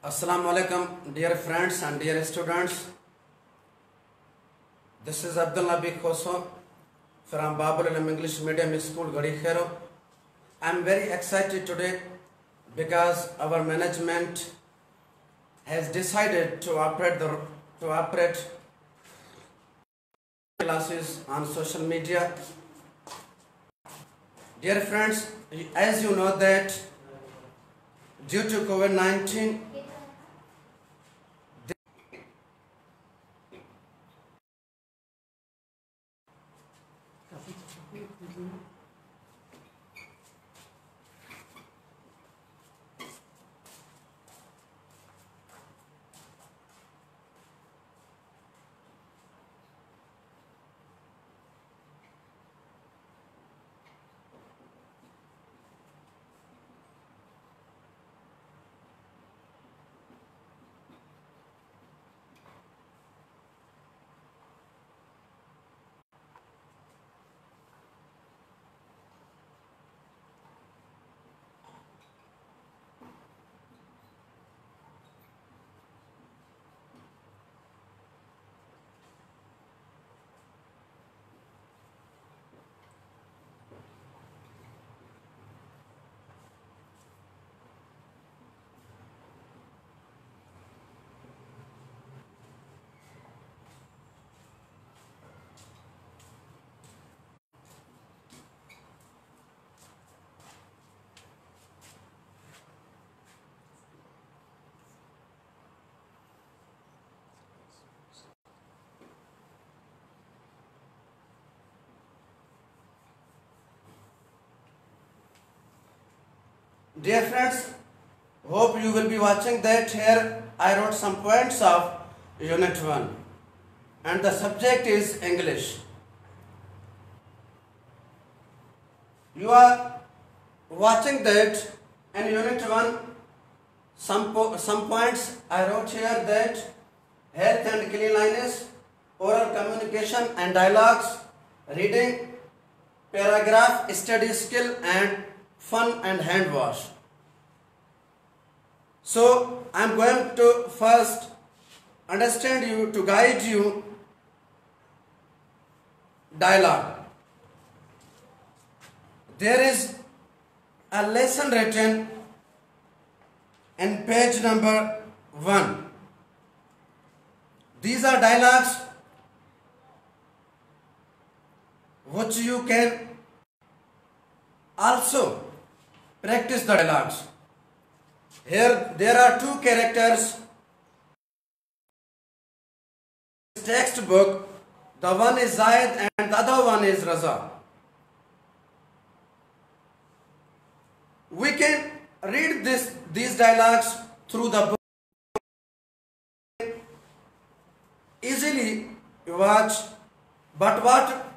Assalamu alaikum, dear friends and dear students. This is Abdul Nabi Khoso from Babul Alam English Medium School, Gadi Khairo. I am very excited today because our management has decided to operate classes on social media. Dear friends, as you know that due to COVID-19, dear friends, hope you will be watching that. Here I wrote some points of Unit 1 and the subject is English. You are watching that in Unit 1, some points I wrote here that health and cleanliness, oral communication and dialogues, reading, paragraph, study skill and fun and hand wash. So I am going to first understand you to guide you dialogue. There is a lesson written in page number 1. These are dialogues which you can also practice the dialogues. Here there are two characters. Textbook, the one is Zayed and the other one is Raza. We can read these dialogues through the book. Easily watch, but what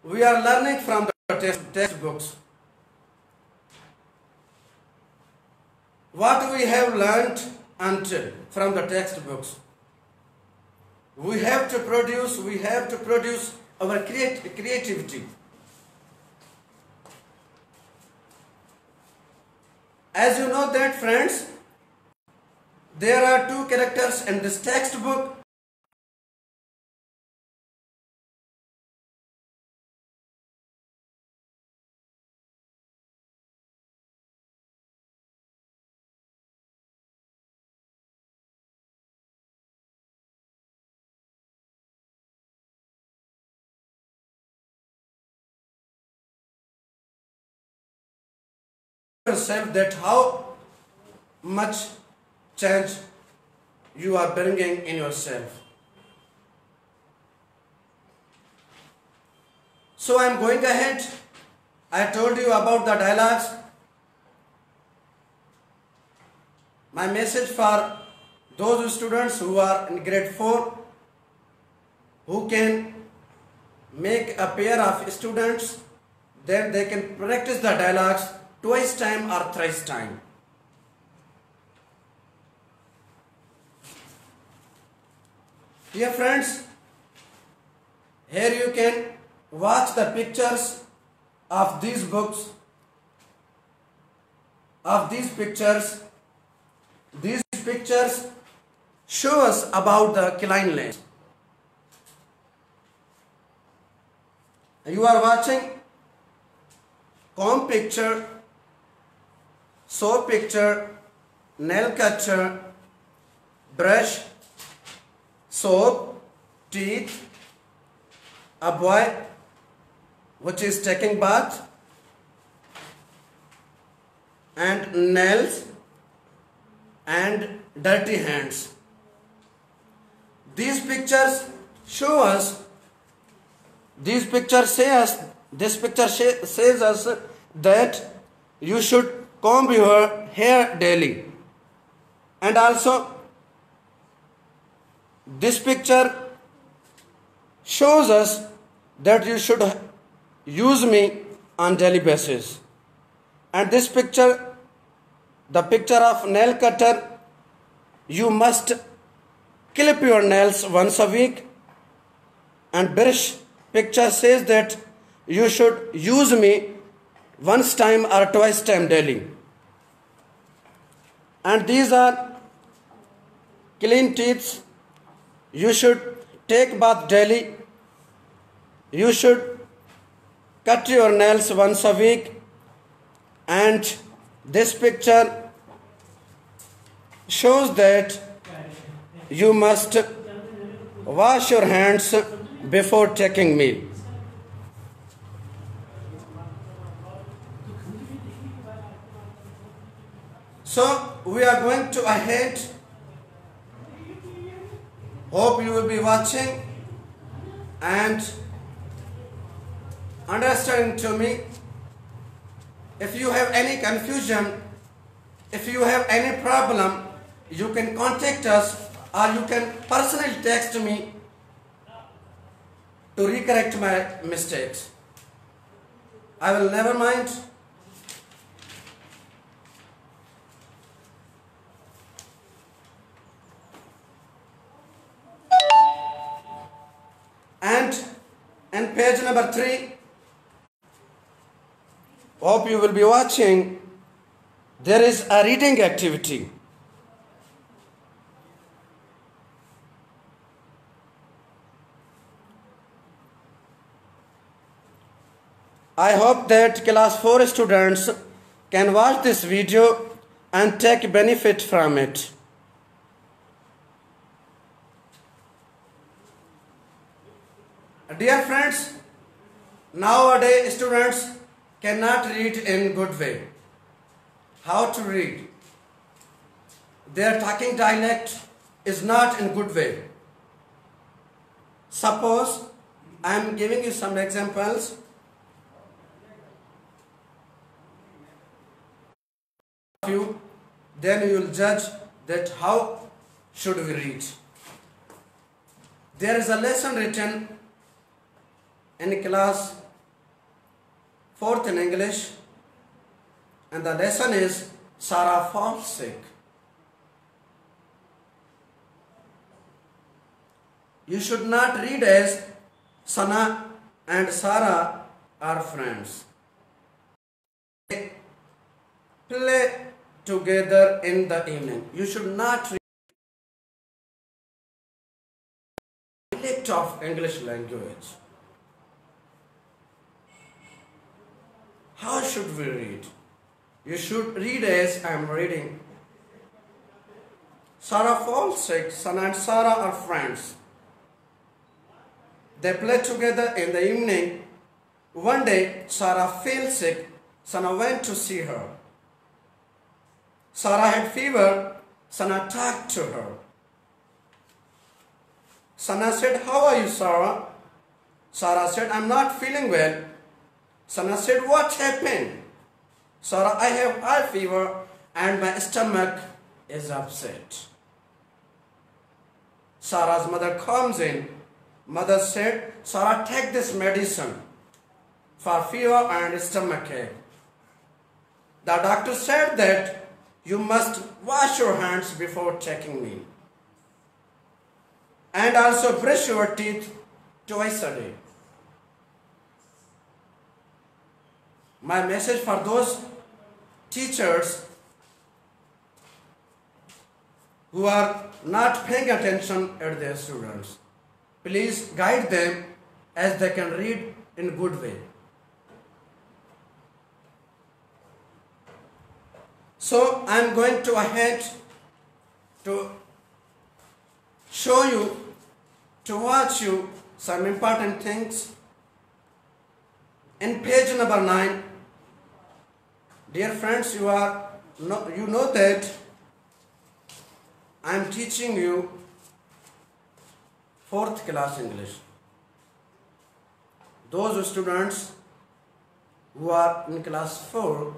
we are learning from the textbooks. What we have learned from the textbooks. We have to produce our creativity. As you know that, friends, there are two characters in this textbook. Yourself that how much change you are bringing in yourself. So I am going ahead. I told you about the dialogues. My message for those students who are in grade 4 who can make a pair of students, then they can practice the dialogues twice time or thrice time. Dear friends, here you can watch the pictures of these books of these pictures show us about the cleanliness. You are watching comb picture, soap picture, nail cutter, brush, soap, teeth, a boy which is taking bath, and nails and dirty hands. These pictures show us, this picture says us that you should comb your hair daily. And also this picture shows us that you should use me on daily basis. And this picture, the picture of nail cutter, you must clip your nails once a week. And brush picture says that you should use me once time or twice time daily. And these are clean teeth. You should take bath daily. You should cut your nails once a week. And this picture shows that you must wash your hands before taking meal. So we are going to ahead. Hope you will be watching and understanding to me. If you have any confusion, if you have any problem, you can contact us or you can personally text me to recorrect my mistakes. I will never mind. And page number 3, hope you will be watching, there is a reading activity. I hope that class 4 students can watch this video and take benefit from it. Dear friends, nowadays students cannot read in good way. How to read? Their talking dialect is not in good way. Suppose I am giving you some examples. Then you will judge that how should we read. There is a lesson written in class 4th in English, and the lesson is Sarah falls sick. You should not read as Sana and Sarah are friends. They play together in the evening. You should not read dialect of English language. How should we read? You should read as I am reading. Sarah falls sick. Sana and Sarah are friends. They play together in the evening. One day, Sarah fell sick. Sana went to see her. Sarah had fever. Sana talked to her. Sana said, "How are you, Sarah?" Sarah said, "I'm not feeling well." Sana said, "What happened?" Sarah, "I have high fever and my stomach is upset." Sarah's mother comes in. Mother said, "Sarah, take this medicine for fever and stomachache." The doctor said that you must wash your hands before taking meal. And also brush your teeth twice a day. My message for those teachers who are not paying attention at their students. Please guide them as they can read in good way. So I am going to ahead to show you, to watch you some important things. In page number 9, dear friends, you know that I am teaching you 4th class English. Those students who are in class 4,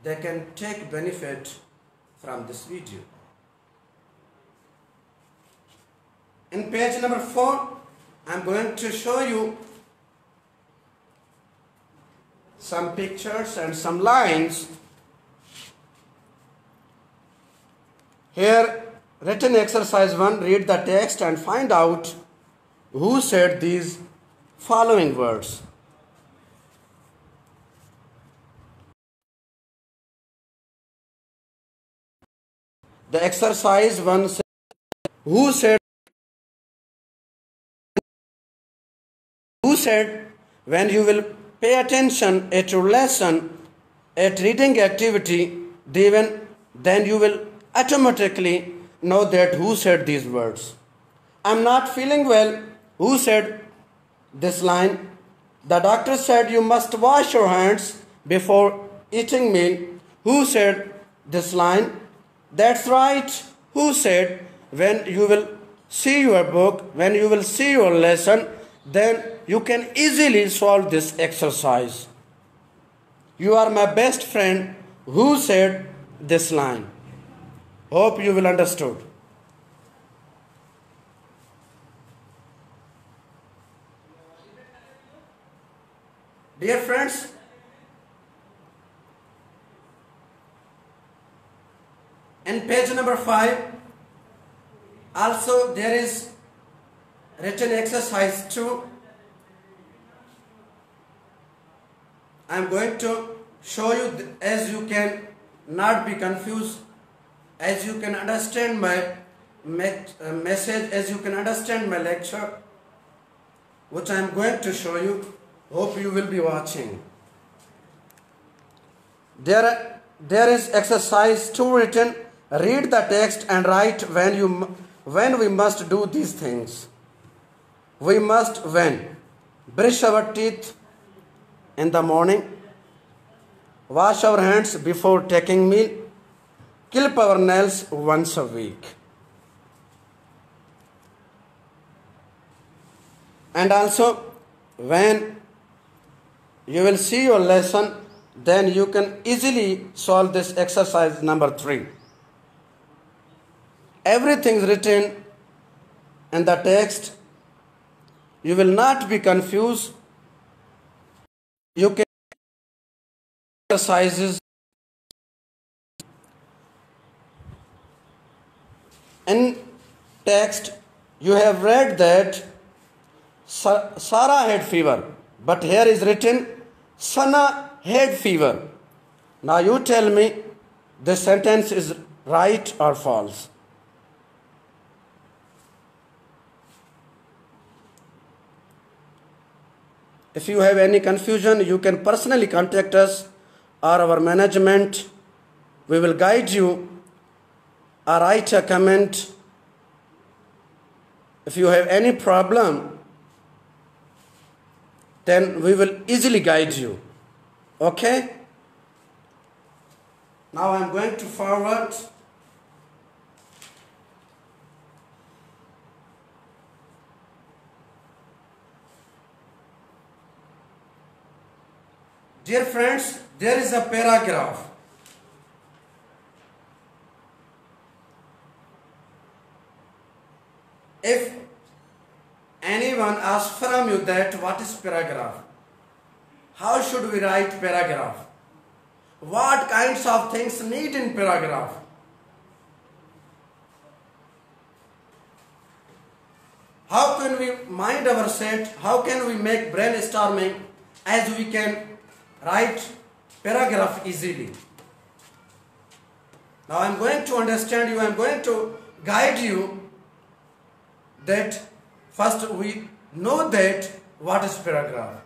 they can take benefit from this video. In page number 4, I am going to show you some pictures and some lines. Here, written exercise 1, read the text and find out who said these following words. The exercise 1 says, who said when you will pay attention at your lesson, at reading activity, then you will automatically know that who said these words. I'm not feeling well. Who said this line? The doctor said you must wash your hands before eating meal. Who said this line? That's right. Who said when you will see your book, when you will see your lesson, then you can easily solve this exercise. You are my best friend. Who said this line? Hope you will understood. Dear friends, in page number 5, also there is written exercise 2. I am going to show you as you can not be confused, as you can understand my message, as you can understand my lecture, which I am going to show you. Hope you will be watching. There is exercise 2 written. Read the text and write when we must do these things. We must when? Brush our teeth in the morning, wash our hands before taking meal, clip our nails once a week. And also, when you will see your lesson, then you can easily solve this exercise number 3. Everything is written in the text. You will not be confused. You can exercises in text. You have read that Sarah had fever, but here is written Sana had fever. Now you tell me this sentence is right or false. If you have any confusion, you can personally contact us or our management. We will guide you or write a comment. If you have any problem, then we will easily guide you. Okay? Now I am going to forward. Dear friends, there is a paragraph. If anyone asks from you that what is paragraph, how should we write paragraph? What kinds of things need in paragraph? How can we mind our set? How can we make brainstorming as we can write paragraph easily? Now I am going to understand you. I am going to guide you that first we know that what is paragraph.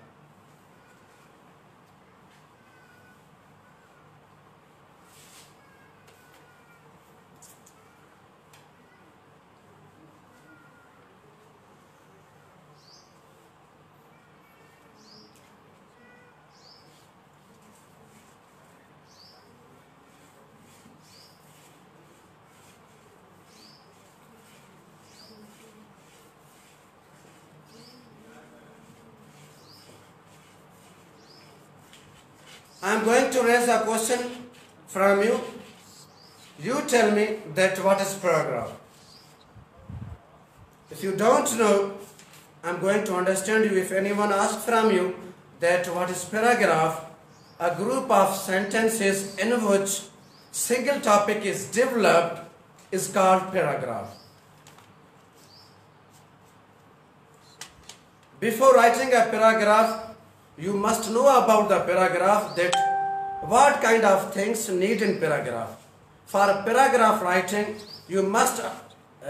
I am going to raise a question from you. You tell me that what is paragraph. If you don't know, I am going to understand you. If anyone asks from you that what is paragraph, a group of sentences in which single topic is developed is called paragraph. Before writing a paragraph, you must know about the paragraph, that what kind of things need in paragraph. For paragraph writing, you must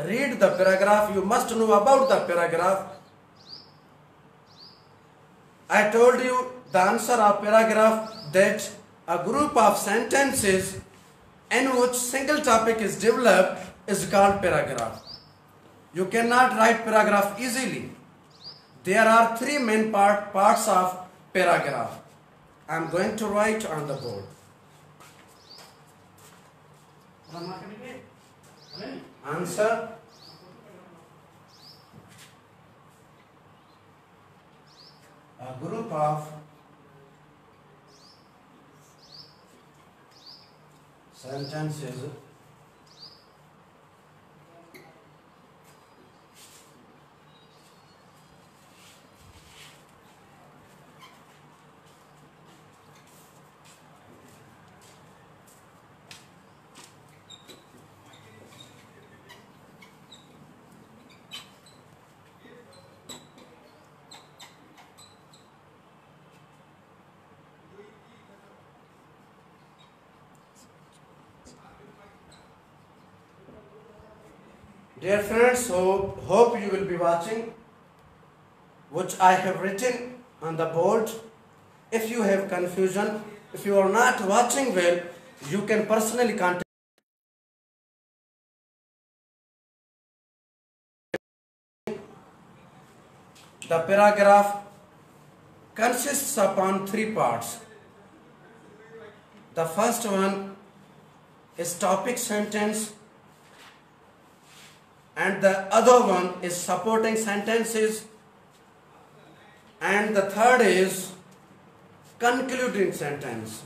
read the paragraph, you must know about the paragraph. I told you the answer of paragraph, that a group of sentences in which single topic is developed is called paragraph. You cannot write paragraph easily. There are three main parts of paragraph. I am going to write on the board. Answer. A group of sentences Dear friends, hope you will be watching which I have written on the board. If you have confusion, if you are not watching well, you can personally contact. The paragraph consists upon three parts. The first one is topic sentence, and the other one is supporting sentences, and the third is concluding sentence.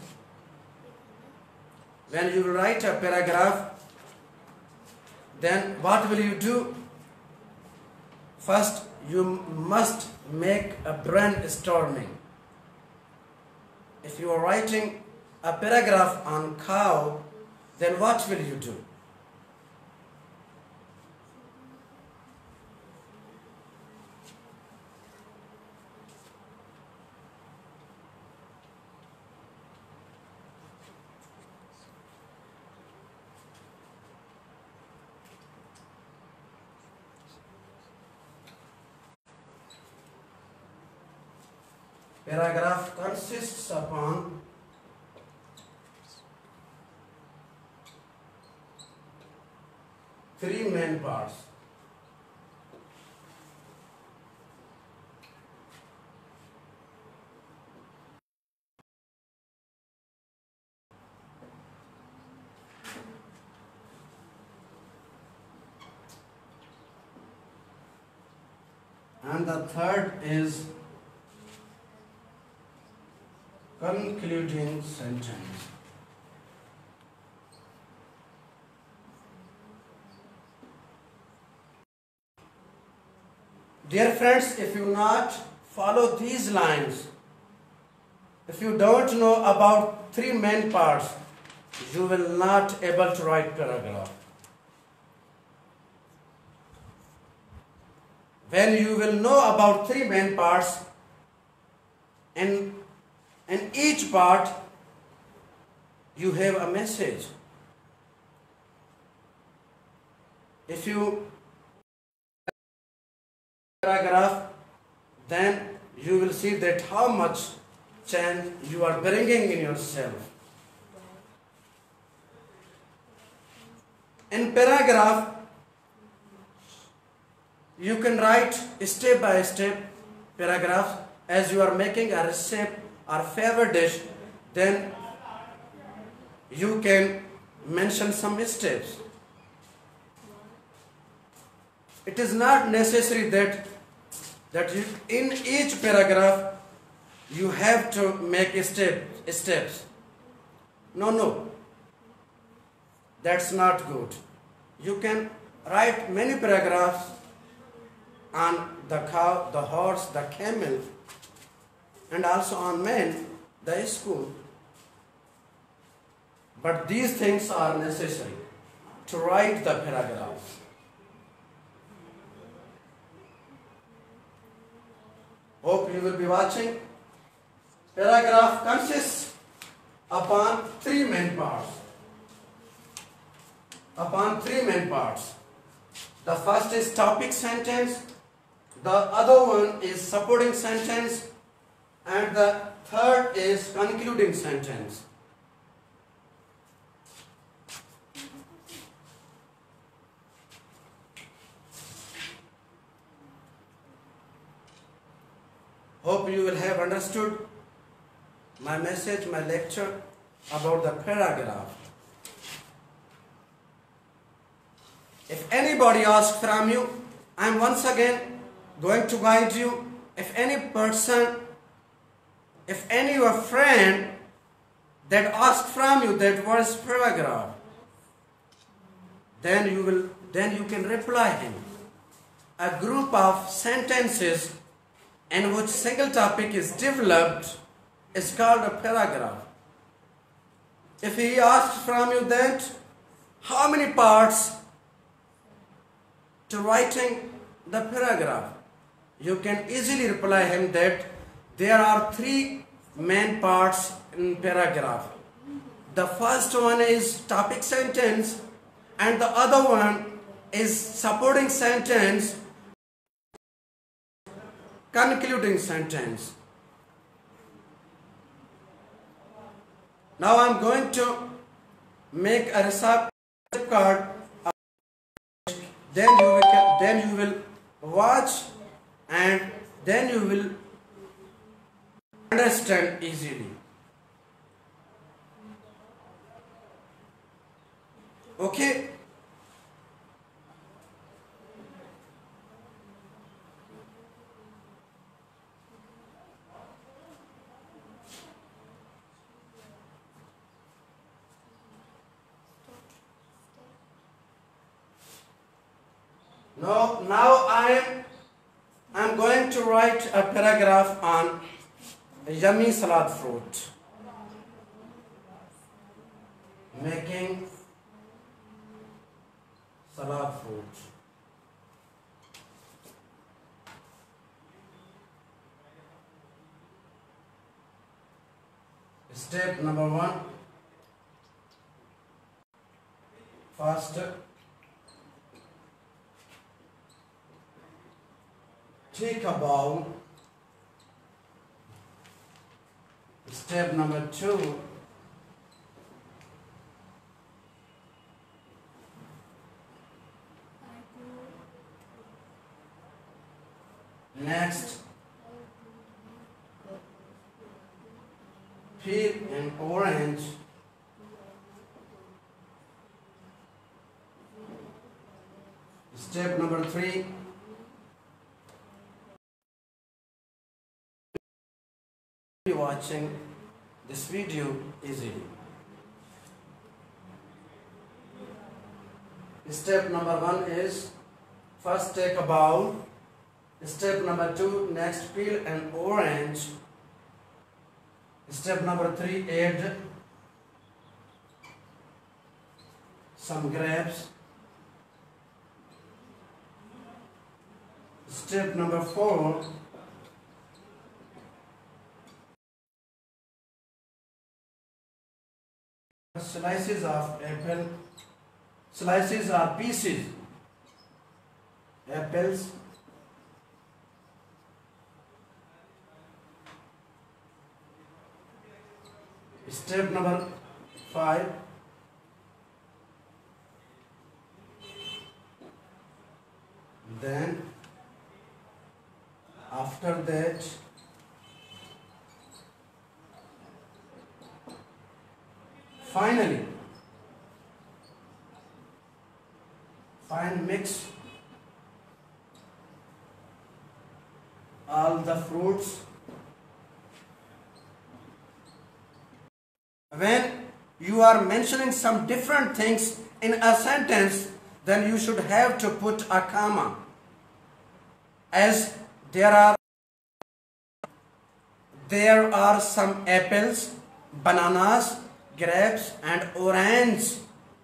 When you write a paragraph, then what will you do? First, you must make a brainstorming. If you are writing a paragraph on cow, then what will you do? Paragraph consists upon three main parts. And the third is concluding sentence. Dear friends, if you not follow these lines, if you don't know about three main parts, you will not able to write paragraph. When you will know about three main parts, in each part you have a message. If you paragraph, then you will see that how much change you are bringing in yourself. In paragraph, you can write step by step paragraphs. As you are making a recipe or favorite dish, then you can mention some steps. It is not necessary that you, in each paragraph you have to make steps. No, that's not good. You can write many paragraphs on the cow, the horse, the camel, and also on man, the school. But these things are necessary to write the paragraphs. Hope you will be watching. Paragraph consists upon three main parts. The first is topic sentence, the other one is supporting sentence, and the third is concluding sentence. Hope you will have understood my message, my lecture about the paragraph. If anybody asks from you, I am once again going to guide you. If any person, if any your friend that asks from you that what is paragraph, then you can reply him. A group of sentences in which single topic is developed is called a paragraph. If he asks from you that how many parts to writing the paragraph, you can easily reply him that there are three main parts in paragraph. The first one is topic sentence and the other one is supporting sentence, concluding sentence. Now I am going to make a receipt card. Then you will watch and then you will understand easily. Okay? Now I am going to write a paragraph on yummy salad fruit. Making salad fruit. Step number 1. First, take a bowl. Step number 2. Next, peel an orange. Step number 3. Watching this video easily. Step number 1 is first take a bowl. Step number 2, next peel an orange. Step number 3, add some grapes. Step number 4, slices of apple, slices or pieces apples. Step number 5. Then after that finally mix all the fruits. When you are mentioning some different things in a sentence, then you should have to put a comma, as there are some apples, bananas, grapes and orange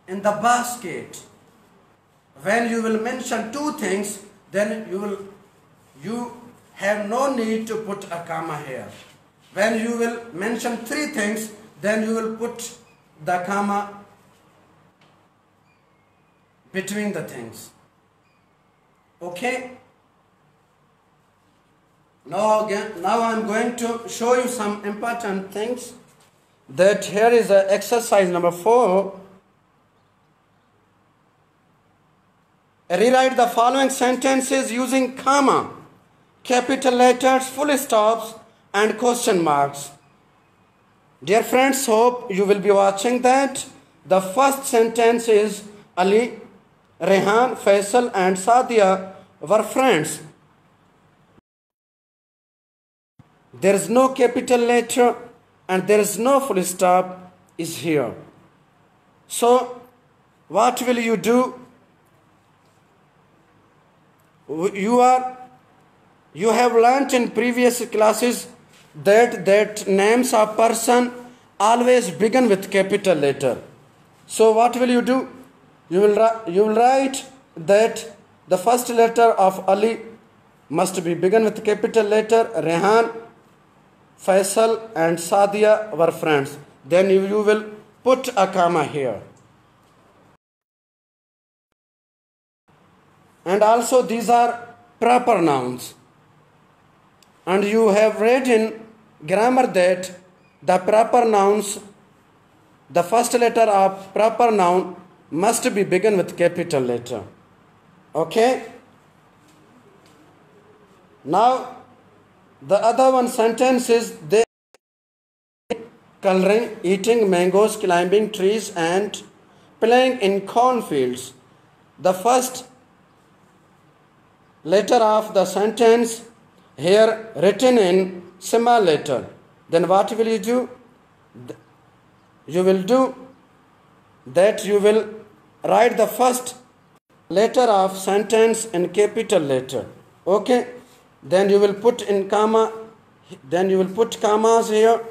in the basket. When you will mention two things, then you have no need to put a comma here. When you will mention three things, then you will put the comma between the things. Okay? Now I'm going to show you some important things. That here is exercise number 4. Rewrite the following sentences using comma, capital letters, full stops and question marks. Dear friends, hope you will be watching that. The first sentence is Ali, Rehan, Faisal and Sadia were friends. There is no capital letter and there is no full stop is here. So what will you do? You have learnt in previous classes that names of person always begin with capital letter. So what will you do? You will write that the first letter of Ali must be begin with capital letter. Rehan, Faisal and Sadia were friends. Then you will put a comma here. And also these are proper nouns. And you have read in grammar that the proper nouns, the first letter of proper noun must be begin with capital letter. Okay? Now the other one sentence is they coloring, eating mangoes, climbing trees and playing in cornfields. The first letter of the sentence here written in small letter. Then what will you do? You will do that you will write the first letter of sentence in capital letter. Okay? Then you will put in comma, then you will put commas here,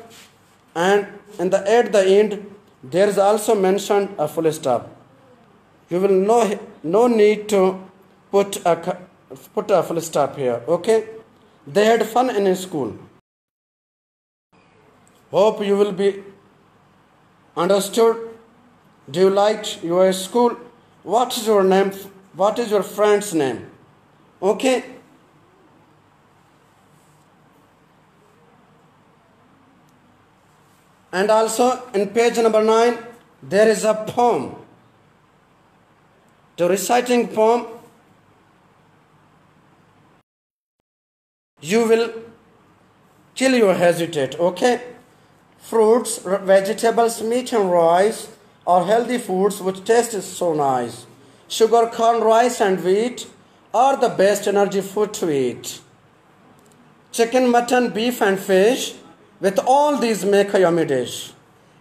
and at the end there is also mentioned a full stop. You will no need to put a full stop here. Okay? They had fun in school. Hope you will be understood. Do you like your school? What is your name? What is your friend's name? Okay? And also in page number 9, there is a poem. To reciting poem, you will kill your hesitate. Okay? Fruits, vegetables, meat and rice are healthy foods which taste is so nice. Sugar, corn, rice and wheat are the best energy food to eat. Chicken, mutton, beef and fish, with all these make a yummy dish.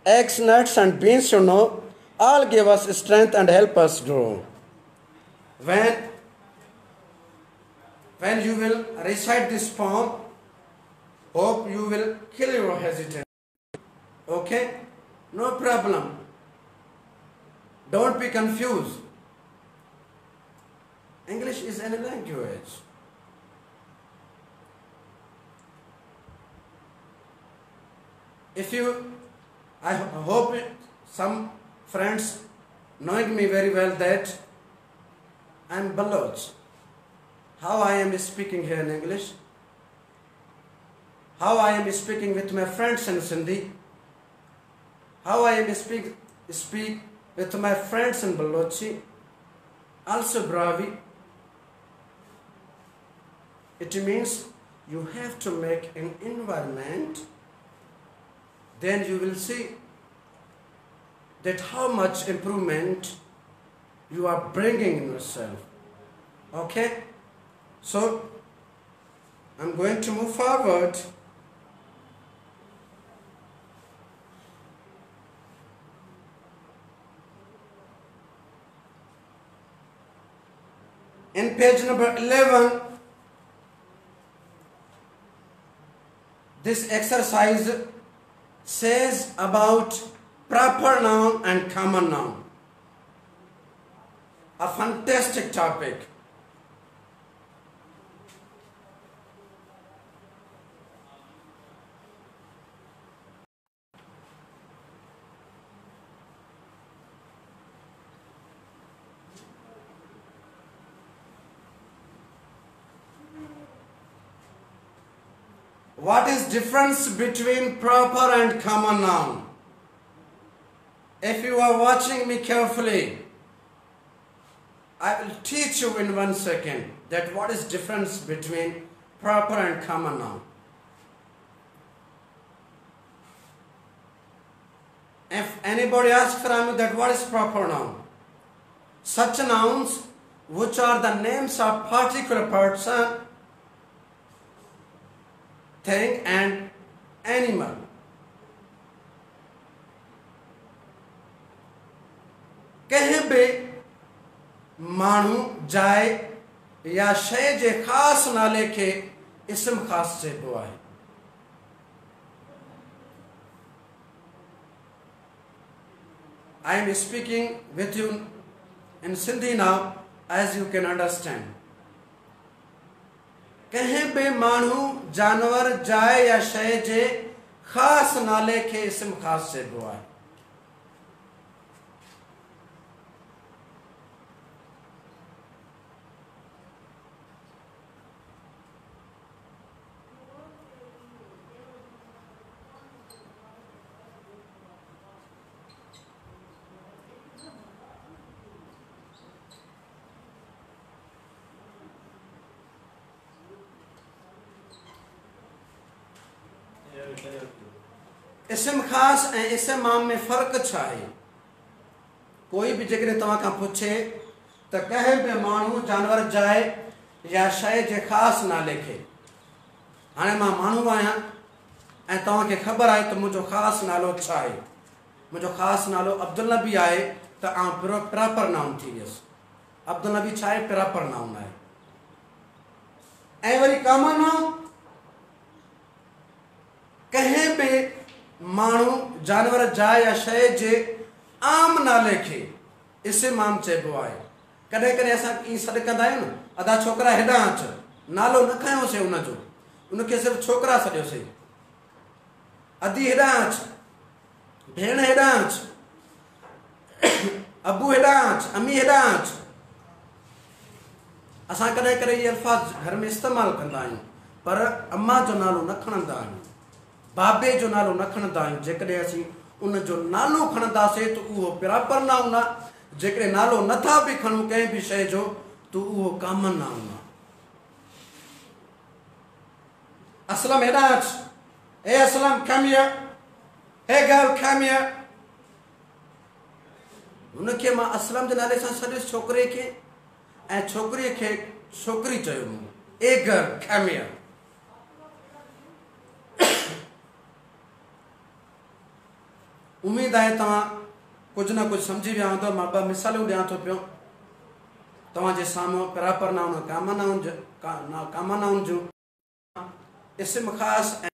Eggs, nuts and beans, all give us strength and help us grow. When you will recite this poem, hope you will kill your hesitation. Okay? No problem. Don't be confused. English is any language. I hope some friends knowing me very well that I am Baloch. how I am speaking here in English, how I am speaking with my friends in Sindhi, how I am speak with my friends in Balochi, also Bravi. It means you have to make an environment, then you will see that how much improvement you are bringing in yourself. Okay? So, I'm going to move forward. In page number 11, this exercise says about proper noun and common noun. A fantastic topic. What is difference between proper and common noun? If you are watching me carefully, I will teach you in 1 second that what is difference between proper and common noun. If anybody asks from you that what is proper noun, such nouns which are the names of particular person, thing and animal. कहीं भी मानू जाए या शय जे खास नाले के इसम खास चइबो आहे. I am speaking with you in Sindhi now, as you can understand. कहीं भी मानू जानवर जाए या शय जे खास नाले के इसम खास चइबो आहे. इसम खास ऐं इसम आम में फ़र्क़ु छा आहे? कोई भी जेकॾहिं तव्हां खां पुछे त कंहिं बि माण्हू जानवर जाइ या शइ जे ख़ासि नाले खे, हाणे मां माण्हू आहियां ऐं तव्हांखे ख़बर आहे त मुंहिंजो ख़ासि नालो छा आहे. मुंहिंजो ख़ासि नालो अब्दुल नबी आहे त आउं प्रॉपर नाउन थी वियुसि. अब्दुल नबी छा आहे? प्रॉपर नाउन आहे. ऐं वरी कॉमन नाउन, कंहिं बि माण्हू जानवर जाइ या शइ जे आम नाले खे इसम आम चइबो आहे. कॾहिं कॾहिं असां ईअं सॾु कंदा आहियूं न, अदा छोकिरा हेॾां अच, नालो न खयोंसीं हुनजो, उनखे सिर्फ़ु छोकिरा सॾियोसीं. अदी हेॾां अच, भेण हेॾां अच, अबू हेॾां अच, अमी हेॾां अच. असां कॾहिं कॾहिं इहे अल्फाज़ घर में इस्तेमालु कंदा आहियूं, पर अम्मा जो नालो न खणंदा आहियूं, बाबे जो नालो न खणंदा आहियूं. जेकॾहिं असीं उनजो नालो खणंदासीं त उहो प्रॉपर नाउन आहे. जेकॾहिं नालो नथा बि खणूं कंहिं बि शइ जो त उहो कॉमन नाउन आहे. असलम हेॾां अच, hey Aslam come here, hey girl come here. हुनखे मां असलम जे नाले सां सॾुसि छोकिरे खे, ऐं छोकिरीअ खे छोकिरी चयो मूं, ए गर्ल come here. उम्मीद आहे तव्हां कुझु न कुझु सम्झी विया हूंदव. मां 2 मिसालूं ॾियां थो पियो तव्हांजे साम्हूं. प्रॉपर नाउन, कॉमन नाउन जूं इसम ख़ासि